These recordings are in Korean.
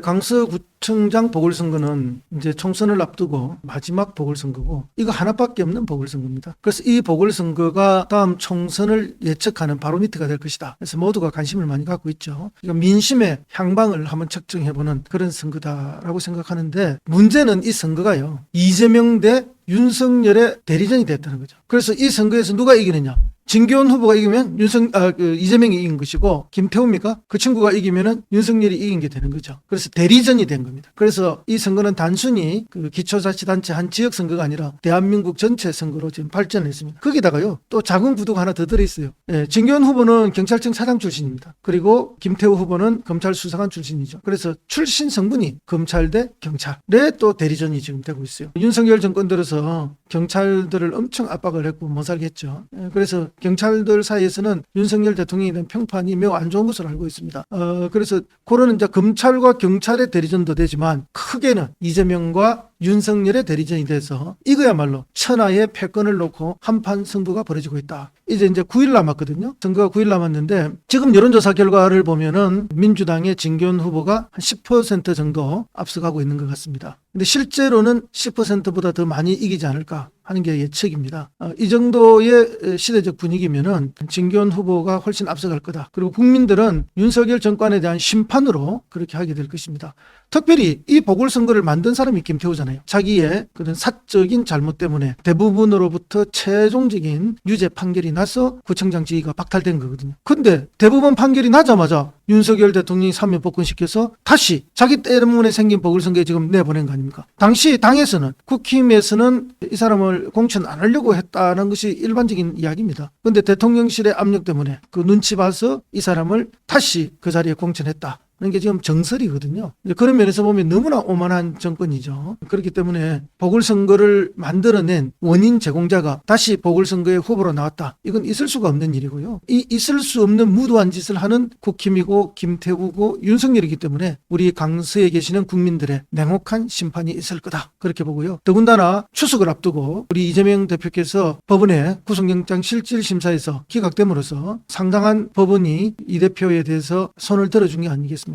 강서구청장 보궐선거는 이제 총선을 앞두고 마지막 보궐선거고 이거 하나밖에 없는 보궐선거입니다. 그래서 이 보궐선거가 다음 총선을 예측하는 바로미터가 될 것이다. 그래서 모두가 관심을 많이 갖고 있죠. 그러니까 민심의 향방을 한번 측정해보는 그런 선거다라고 생각하는데 문제는 이 선거가요. 이재명 대 윤석열의 대리전이 됐다는 거죠. 그래서 이 선거에서 누가 이기느냐? 진교훈 후보가 이기면 이재명이 이긴 것이고 김태우입니까? 그 친구가 이기면은 윤석열이 이긴 게 되는 거죠. 그래서 대리전이 된 겁니다. 그래서 이 선거는 단순히 그 기초자치단체 한 지역 선거가 아니라 대한민국 전체 선거로 지금 발전했습니다. 거기다가요 또 작은 구도가 하나 더 들어있어요. 진교훈 후보는 경찰청 차장 출신입니다. 그리고 김태우 후보는 검찰 수사관 출신이죠. 그래서 출신 성분이 검찰 대 경찰의 또 대리전이 지금 되고 있어요. 윤석열 정권 들어서 경찰들을 엄청 압박을 했고 못 살겠죠. 그래서 경찰들 사이에서는 윤석열 대통령에 대한 평판이 매우 안 좋은 것으로 알고 있습니다. 그래서 그런 이제 검찰과 경찰의 대리전도 되지만 크게는 이재명과 윤석열의 대리전이 돼서 이거야말로 천하의 패권을 놓고 한판 승부가 벌어지고 있다. 이제 9일 남았거든요. 선거가 9일 남았는데 지금 여론조사 결과를 보면은 민주당의 진교훈 후보가 한 10% 정도 앞서가고 있는 것 같습니다. 근데 실제로는 10%보다 더 많이 이기지 않을까 하는 게 예측입니다. 이 정도의 시대적 분위기면은 진교훈 후보가 훨씬 앞서갈 거다. 그리고 국민들은 윤석열 정권에 대한 심판으로 그렇게 하게 될 것입니다. 특별히 이 보궐선거를 만든 사람이 김태우잖아요. 자기의 그런 사적인 잘못 때문에 대부분으로부터 최종적인 유죄 판결이 나서 구청장 지위가 박탈된 거거든요. 근데 대법원 판결이 나자마자 윤석열 대통령이 사면 복권시켜서 다시 자기 때문에 생긴 보궐선거에 지금 내보낸 거 아닙니까? 당시 당에서는 국힘에서는 이 사람을 공천 안 하려고 했다는 것이 일반적인 이야기입니다. 그런데 대통령실의 압력 때문에 그 눈치 봐서 이 사람을 다시 그 자리에 공천했다. 이게 지금 정설이거든요. 그런 면에서 보면 너무나 오만한 정권이죠. 그렇기 때문에 보궐선거를 만들어낸 원인 제공자가 다시 보궐선거의 후보로 나왔다. 이건 있을 수가 없는 일이고요. 이 있을 수 없는 무도한 짓을 하는 국힘이고 김태우고 윤석열이기 때문에 우리 강서에 계시는 국민들의 냉혹한 심판이 있을 거다. 그렇게 보고요. 더군다나 추석을 앞두고 우리 이재명 대표께서 법원에 구속영장 실질심사에서 기각됨으로써 상당한 법원이 이 대표에 대해서 손을 들어준 게 아니겠습니까?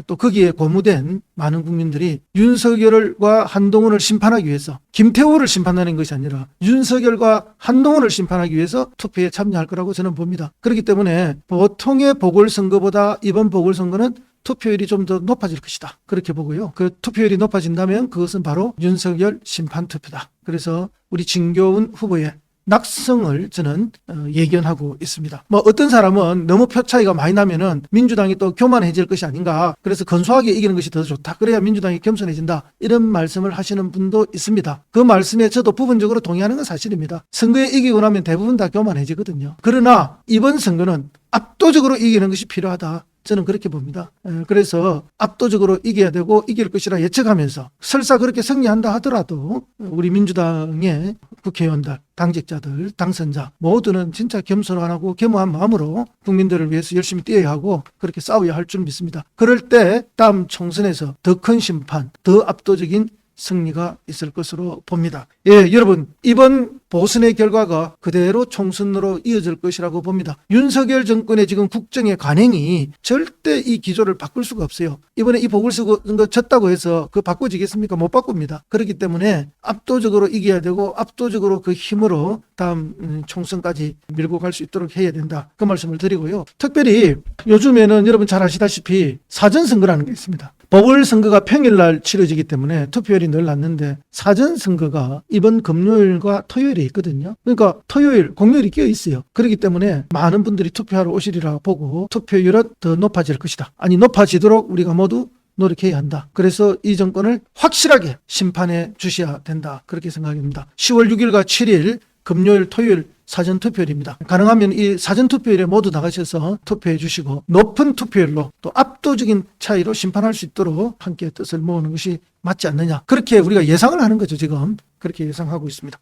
또 거기에 고무된 많은 국민들이 윤석열과 한동훈을 심판하기 위해서 김태우를 심판하는 것이 아니라 윤석열과 한동훈을 심판하기 위해서 투표에 참여할 거라고 저는 봅니다. 그렇기 때문에 보통의 보궐선거보다 이번 보궐선거는 투표율이 좀 더 높아질 것이다. 그렇게 보고요. 그 투표율이 높아진다면 그것은 바로 윤석열 심판투표다. 그래서 우리 진교훈 후보의 낙성을 저는 예견하고 있습니다. 어떤 사람은 너무 표 차이가 많이 나면은 민주당이 또 교만해질 것이 아닌가. 그래서 건소하게 이기는 것이 더 좋다. 그래야 민주당이 겸손해진다. 이런 말씀을 하시는 분도 있습니다. 그 말씀에 저도 부분적으로 동의하는 건 사실입니다. 선거에 이기고 나면 대부분 다 교만해지거든요. 그러나 이번 선거는 압도적으로 이기는 것이 필요하다. 저는 그렇게 봅니다. 그래서 압도적으로 이겨야 되고 이길 것이라 예측하면서 설사 그렇게 승리한다 하더라도 우리 민주당의 국회의원들, 당직자들, 당선자 모두는 진짜 겸손하고 겸허한 마음으로 국민들을 위해서 열심히 뛰어야 하고 그렇게 싸워야 할 줄 믿습니다. 그럴 때 다음 총선에서 더 큰 심판, 더 압도적인 승리가 있을 것으로 봅니다. 여러분 이번 보선의 결과가 그대로 총선으로 이어질 것이라고 봅니다. 윤석열 정권의 지금 국정의 관행이 절대 이 기조를 바꿀 수가 없어요. 이번에 이 보궐선거 졌다고 해서 그거 바꿔지겠습니까? 못 바꿉니다. 그렇기 때문에 압도적으로 이겨야 되고 압도적으로 그 힘으로 다음 총선까지 밀고 갈 수 있도록 해야 된다. 그 말씀을 드리고요. 특별히 요즘에는 여러분 잘 아시다시피 사전선거라는 게 있습니다. 보궐선거가 평일날 치러지기 때문에 투표율이 늘 낮는데 사전선거가 이번 금요일과 토요일에 있거든요. 그러니까 토요일, 공휴일이 끼어 있어요. 그렇기 때문에 많은 분들이 투표하러 오시리라 보고 투표율은 더 높아질 것이다. 아니 높아지도록 우리가 모두 노력해야 한다. 그래서 이 정권을 확실하게 심판해 주셔야 된다. 그렇게 생각합니다. 10월 6일과 7일 금요일, 토요일 사전투표율입니다. 가능하면 이 사전투표율에 모두 나가셔서 투표해 주시고 높은 투표율로 또 압도적인 차이로 심판할 수 있도록 함께 뜻을 모으는 것이 맞지 않느냐. 그렇게 우리가 예상을 하는 거죠. 지금 그렇게 예상하고 있습니다.